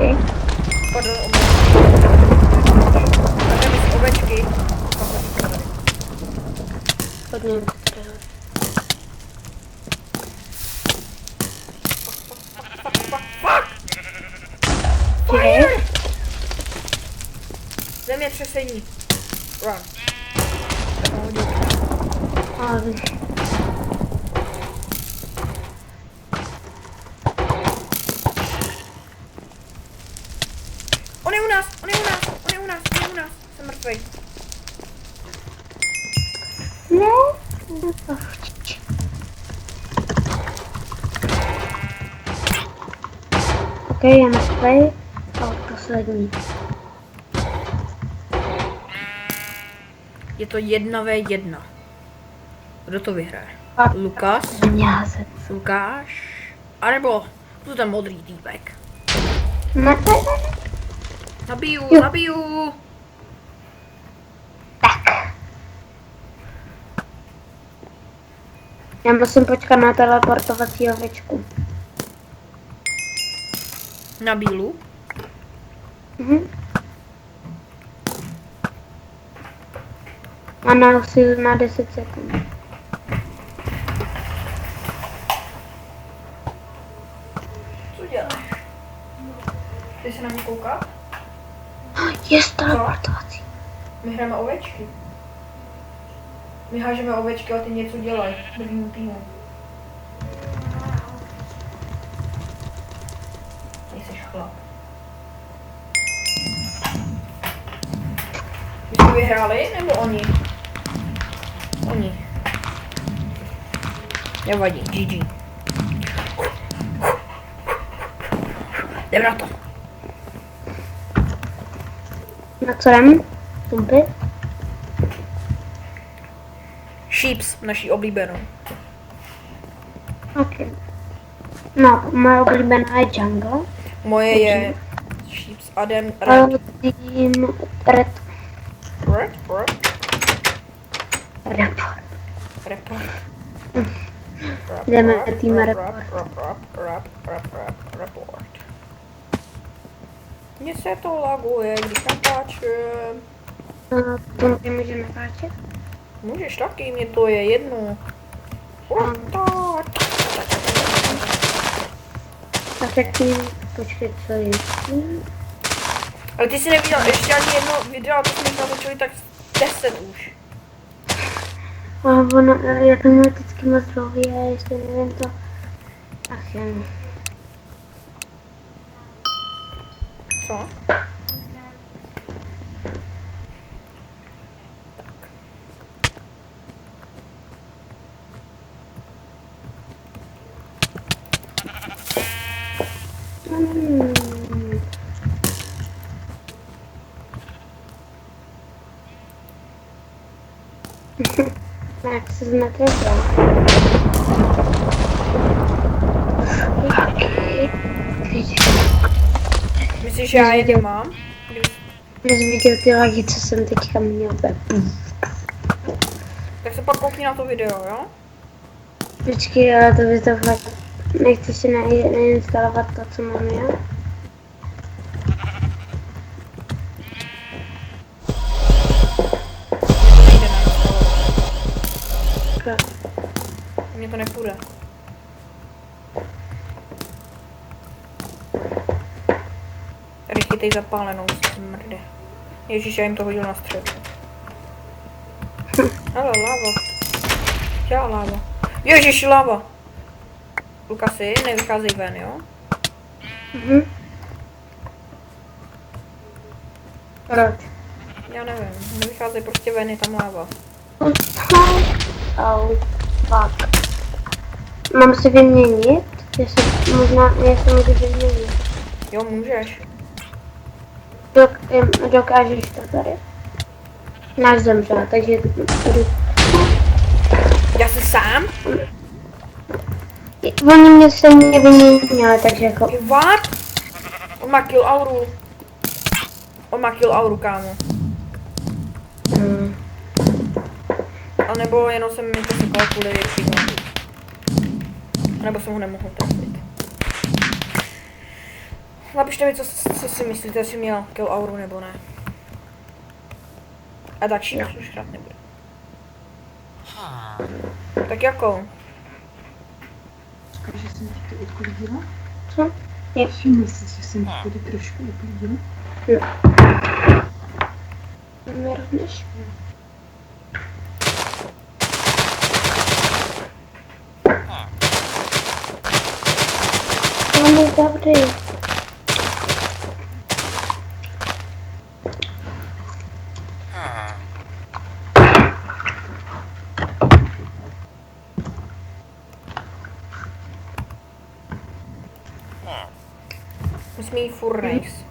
ovečky. Pardon, ovečky. Hodně. Fire! Zemětřesení. Run. Ale On je u nás, on je u nás, on je u nás, on je u nás. Jsem mrtvej. ne. OK, já mrtvej. A poslední. Je to 1v1. Kdo to vyhraje? A Lukas? Změházet. Lukáš? A nebo tu ten modrý týpek. Ne. Zabiju, Jo. zabiju! Tak. Já musím počkat na teleportovací ovečku. Na bílu. Mhm. A na 10 sekund. Co děláš? Ty se na mě kouká? Je teleportovací. My hrajeme ovečky. My hážeme ovečky a ty něco dělají. Druhým týmem. Nejseš chlap. My jsme vyhráli, nebo oni? Oni. Nevadí, GG. Jdem na to. Na co jdem? Pumpy? Sheeps, naší oblíbenou. OK. No, moje oblíbená je jungle. Moje je Sheeps Adem Ale Red. tým red. Red? Report. Report. Jdeme tým report. Report. Mně se to laguje, když natáčím. Pumpy může natáčet? Můžeš taky, mě to je jedno. Tak zatím počkej, co je. Ale ty jsi neviděl ještě ani jedno video, to jsme natočili tak 10 už. A ono, já to měl vždycky moc dlouhý, a ještě nevím to. Ach jen. Co? Jak se znetrefil. Myslíš, že já je nemám? Když viděl ty lagy, co jsem teďka měl. Tak se pak koukni na to video, jo? Počkej, ale to by to fakt... Nechci si neinstalovat to, co mám já? Nejde nainstalovat. Mně to nepůjde. Tady chytej zapálenou, smrde. Ježíš, já jim to hodil na střed. Ale láva. Dělá láva. Ježíš, láva. Lukasi, nevycházej ven, jo? Mhm. Proč? Já nevím, nevycházej prostě ven, je tam láva. Au, fuck. Mám si vyměnit? Jestli můžu vyměnit. Jo, můžeš. Dokážeš to tady? Náš zemřel, takže Já jsi sám? oni mě se mě vyměnili, takže jako... What? On má kill auru. On má kill auru, kámo. A nebo jenom jsem mi to říkal kvůli většinou. A nebo jsem ho nemohl trefit. Napište mi, co si myslíte, jestli měl kill auru nebo ne. A tak šíp už hrát nebude. Tak jako? Říkáš, že jsem ti to uklidila? Co? Je. Všiml jsi, že jsem ti tady trošku uklidila? Jo. Rovněž. On je dobrý. Musíme jít furt race.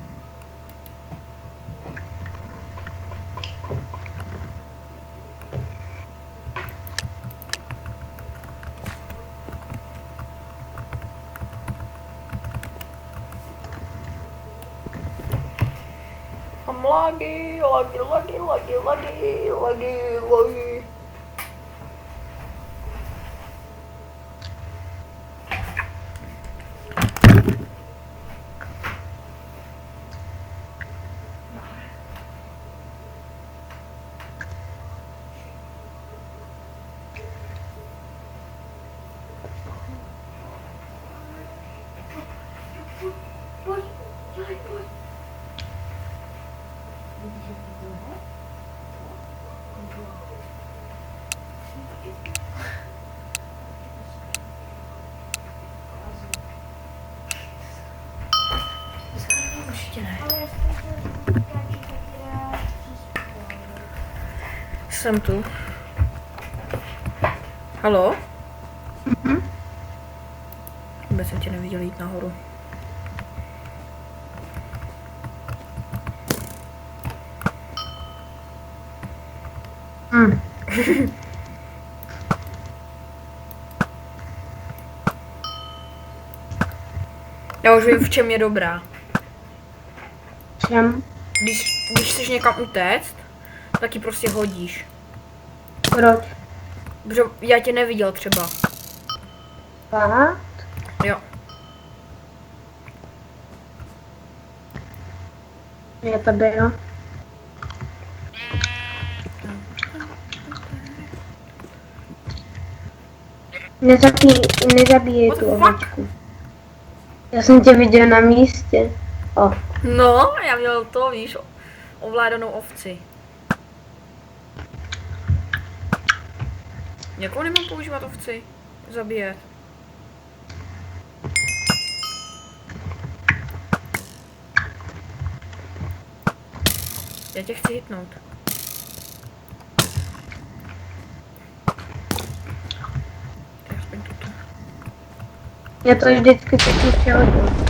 Mám lagy. Ještě ne. Jsem tu. Haló? Vůbec jsem tě neviděl jít nahoru. Já už vím, v čem je dobrá. Čem? Když chceš někam utéct, tak ji prostě hodíš. Proč? Protože já tě neviděl třeba. Fakt? Jo. Je to bylo. Nezabíjej What tu the fuck? ovečku. Já jsem tě viděl na místě. O, No, já měl to, víš, ovládanou ovci. Jakou nemám používat ovci? Zabíjet. Já tě chci hitnout. Tak aspoň tuto. já to vždycky pěkně přehodím.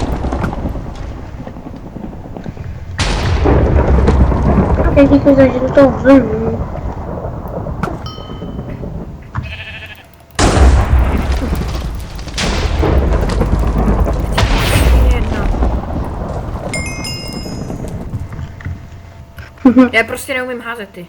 Já díky za žlutou vlnu. Jedna. Já prostě neumím házet ty.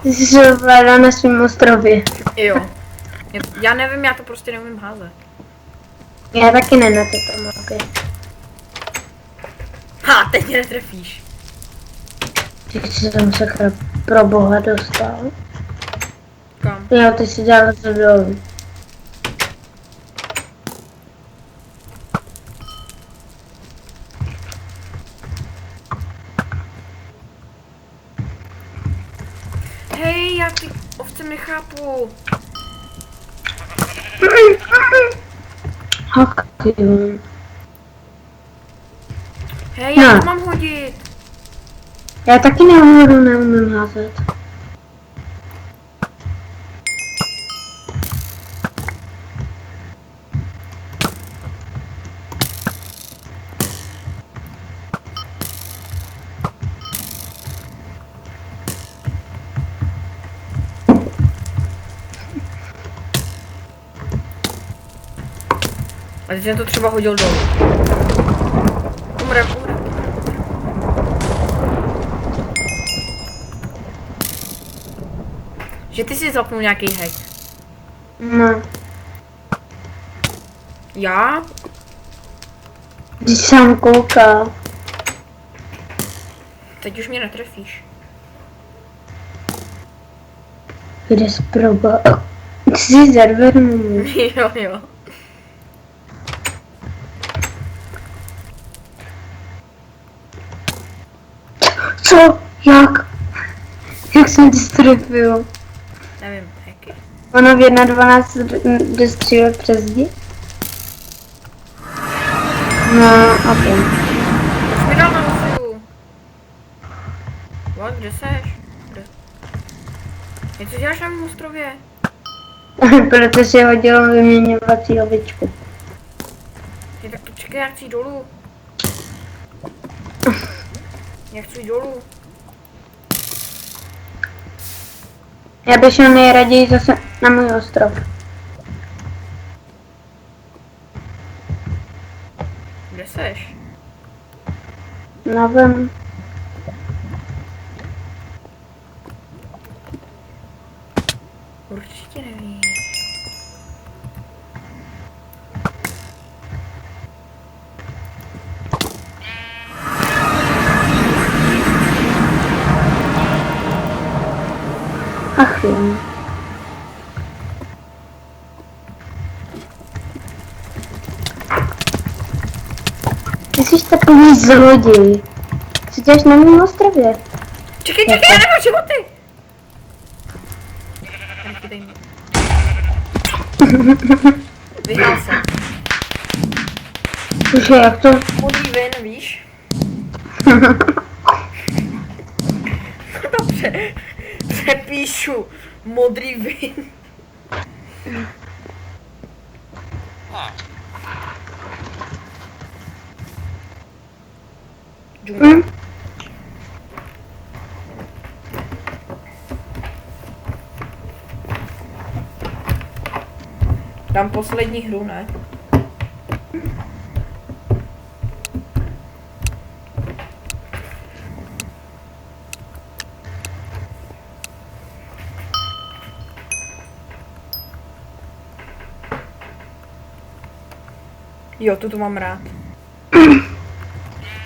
Ty jsi se ovládal na svém ostrově. Jo. Já nevím, já to prostě neumím házet. Já taky ne na to mapě. Ha, teď mě netrefíš. Jak jsi tam sakra pro boha dostal? Kam? Jo, ty jsi dal to dolů. Hej, já ty ovce nechápu. Haky. Hej, já No. to mám hodit. Já taky neumím házet. A teď jsem to třeba hodil dolů. Umrem. Že ty si zapnul nějaký hack. No, Já? když jsem koukal. Teď už mě netrefíš. Kde jsi proba? Ty jsi zadvrnul. Jo. Co? Jak? Jak jsem ti strefil? Nevím, hacky. Ono v 1.12 dostřílel přes zdi? No, ok. Už mi dal na nosu. What, kde seš? Něco děláš na mém ostrově? Protože hodil vyměňovací ovičku. Ty, tak to čekaj, já chci jít dolů. Já chci jít dolů. Já bych šel nejraději zase na můj ostrov. Kde seš? Nevím. Určitě nevíš. Ach jo. Ty jsi takový zloděj. Co děláš na mém ostrově? Čekej, já nemám životy! Nechytej mě. Vyhrál jsem. Už jak to? Modrý vin, víš? Dobře. Přepíšu. Modrý vin. Hm? Dám poslední hru, ne? Jo, tu mám rád.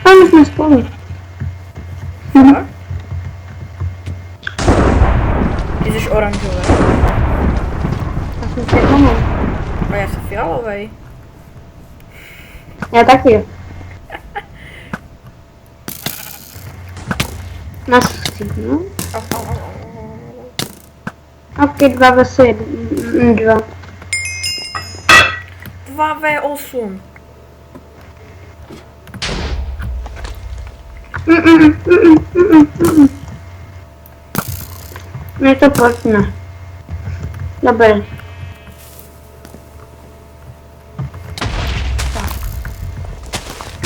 A my jsme spolu. Fakt? Ty jsi oranžový. Já jsem červený. A já jsem fialový. Já taky. Nás no? Ok, 2 vs 2. 2v8. Mě to potne. Dobré.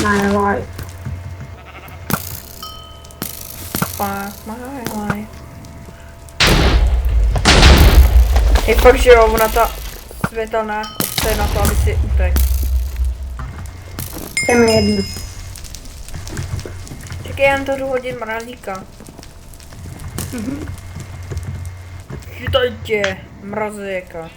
My life. Fuck my life. Je fakt, že jo, ona ta světelná obce je na to, aby si utek. To je jedno. Čekaj, já to jdu hodit mrazíka. Chytaj tě, mrazíka.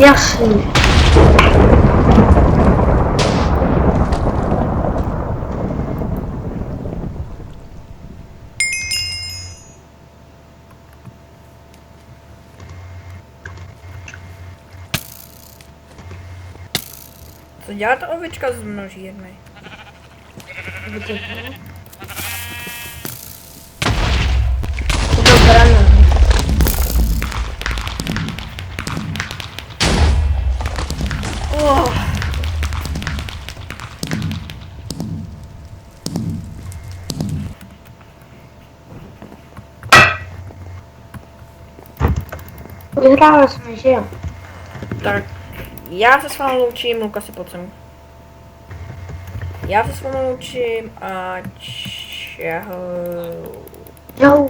Jasně. Co dělá ta ovička z množírny? Dobrá, no. Oh. Vyhráli jsme, že jo? Tak, já se s vámi loučím, Luka si pojď sem. Já se s vámi loučím a čau. Jo.